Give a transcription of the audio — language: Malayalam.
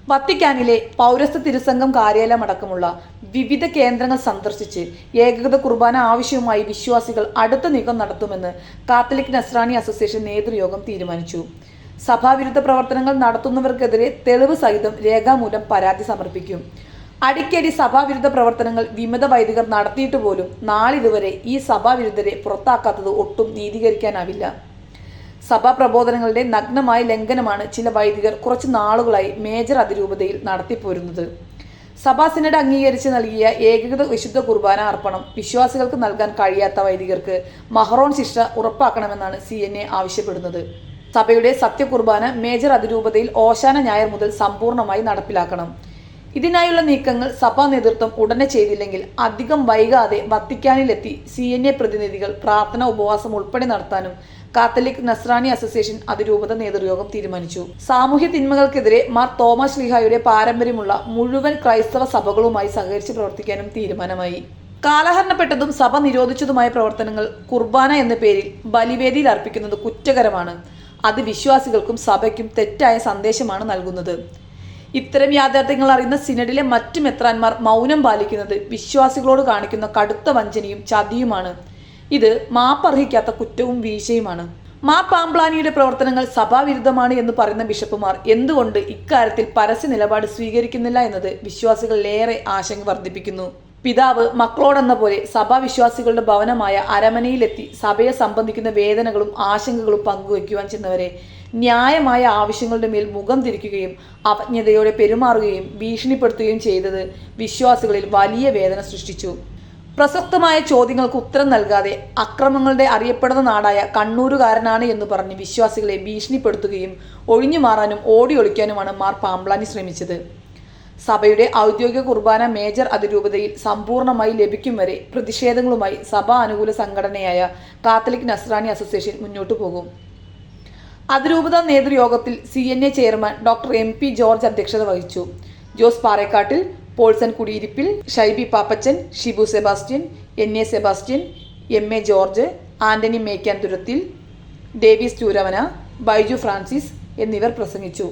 വത്തിക്കാനിലെ പൗരസ്ത്യ തിരുസംഘം കാര്യാലയമടക്കമുള്ള വിവിധ കേന്ദ്രങ്ങൾ സന്ദർശിച്ച് ഏകീകൃത കുർബാന ആവശ്യവുമായി വിശ്വാസികൾ അടുത്ത നീക്കം നടത്തുമെന്ന് കാത്തലിക് നസ്രാണി അസോസിയേഷൻ നേതൃയോഗം തീരുമാനിച്ചു. സഭാവിരുദ്ധ പ്രവർത്തനങ്ങൾ നടത്തുന്നവർക്കെതിരെ തെളിവ് സഹിതം രേഖാമൂലം പരാതി സമർപ്പിക്കും. അടിക്കടി സഭാവിരുദ്ധ പ്രവർത്തനങ്ങൾ വിമത വൈദികർ നടത്തിയിട്ട് പോലും നാളിതുവരെ ഈ സഭാവിരുദ്ധരെ പുറത്താക്കാത്തത് ഒട്ടും നീതീകരിക്കാനാവില്ല. സഭാ പ്രബോധനങ്ങളുടെ നഗ്നമായ ലംഘനമാണ് ചില വൈദികർ കുറച്ച് നാളുകളായി മേജർ അതിരൂപതയിൽ നടത്തിപ്പോരുന്നത്. സഭാ സിനഡ് അംഗീകരിച്ച് നൽകിയ ഏകീകൃത വിശുദ്ധ കുർബാന അർപ്പണം വിശ്വാസികൾക്ക് നൽകാൻ കഴിയാത്ത വൈദികർക്ക് മഹറോൺ ശിക്ഷ ഉറപ്പാക്കണമെന്നാണ് CNA ആവശ്യപ്പെടുന്നത്. സഭയുടെ സത്യകുർബാന മേജർ അതിരൂപതയിൽ ഓശാന ഞായർ മുതൽ സമ്പൂർണ്ണമായി നടപ്പിലാക്കണം. ഇതിനായുള്ള നീക്കങ്ങൾ സഭാ നേതൃത്വം ഉടനെ ചെയ്തില്ലെങ്കിൽ അധികം വൈകാതെ വത്തിക്കാനിലെത്തി CNA പ്രതിനിധികൾ പ്രാർത്ഥന ഉപവാസം ഉൾപ്പെടെ നടത്താനും കാത്തലിക് നസ്രാണി അസോസിയേഷൻ അതിരൂപത നേതൃയോഗം തീരുമാനിച്ചു. സാമൂഹ്യ തിന്മകൾക്കെതിരെ മാർ തോമസ് ശ്ലീഹായുടെ പാരമ്പര്യമുള്ള മുഴുവൻ ക്രൈസ്തവ സഭകളുമായി സഹകരിച്ച് പ്രവർത്തിക്കാനും തീരുമാനമായി. കാലഹരണപ്പെട്ടതും സഭ നിരോധിച്ചതുമായ പ്രവർത്തനങ്ങൾ കുർബാന എന്ന പേരിൽ ബലിവേദിയിൽ അർപ്പിക്കുന്നത് കുറ്റകരമാണ്. അത് വിശ്വാസികൾക്കും സഭയ്ക്കും തെറ്റായ സന്ദേശമാണ് നൽകുന്നത്. ഇത്തരം യാഥാർത്ഥ്യങ്ങൾ അറിയുന്ന സിനഡിലെ മറ്റു മെത്രാന്മാർ മൗനം പാലിക്കുന്നത് വിശ്വാസികളോട് കാണിക്കുന്ന കടുത്ത വഞ്ചനയും ചതിയുമാണ്. ഇത് മാപ്പർഹിക്കാത്ത കുറ്റവും വീഴ്ചയുമാണ്. മാർ പാംപ്ലാനിയുടെ പ്രവർത്തനങ്ങൾ സഭാവിരുദ്ധമാണ് എന്ന് പറയുന്ന ബിഷപ്പുമാർ എന്തുകൊണ്ട് ഇക്കാര്യത്തിൽ പരസ്യ നിലപാട് സ്വീകരിക്കുന്നില്ല എന്നത് വിശ്വാസികളിലേറെ ആശങ്ക വർദ്ധിപ്പിക്കുന്നു. പിതാവ് മക്കളോടെന്ന പോലെ സഭാവിശ്വാസികളുടെ ഭവനമായ അരമനയിലെത്തി സഭയെ സംബന്ധിക്കുന്ന വേദനകളും ആശങ്കകളും പങ്കുവയ്ക്കുവാൻ ചെന്നവരെ ന്യായമായ ആവശ്യങ്ങളുടെ മേൽ മുഖം തിരിക്കുകയും അവജ്ഞതയോടെ പെരുമാറുകയും ഭീഷണിപ്പെടുത്തുകയും ചെയ്തത് വിശ്വാസികളിൽ വലിയ വേദന സൃഷ്ടിച്ചു. പ്രസക്തമായ ചോദ്യങ്ങൾക്ക് ഉത്തരം നൽകാതെ അക്രമങ്ങളുടെ അറിയപ്പെടുന്ന നാടായ കണ്ണൂരുകാരനാണ് എന്ന് പറഞ്ഞ് വിശ്വാസികളെ ഭീഷണിപ്പെടുത്തുകയും ഒഴിഞ്ഞു മാറാനും ഓടി ഒളിക്കാനുമാണ് മാർ പാംപ്ലാനി ശ്രമിച്ചത്. സഭയുടെ ഔദ്യോഗിക കുർബാന മേജർ അതിരൂപതയിൽ സമ്പൂർണ്ണമായി ലഭിക്കും വരെ പ്രതിഷേധങ്ങളുമായി സഭാ അനുകൂല സംഘടനയായ കാത്തലിക് നസ്രാണി അസോസിയേഷൻ മുന്നോട്ടു പോകും. അതിരൂപത നേതൃയോഗത്തിൽ CNA chairman doctor MP George അധ്യക്ഷത വഹിച്ചു. Jose Parekkattil, Paulson Kudiyirippil, Shaibi Pappachan, Shibu Sebastian, NA Sebastian, MA George, Antony Mekkanthuruthil, Davis Chooravana, Baiju Francis എന്നിവർ പ്രസംഗിച്ചു.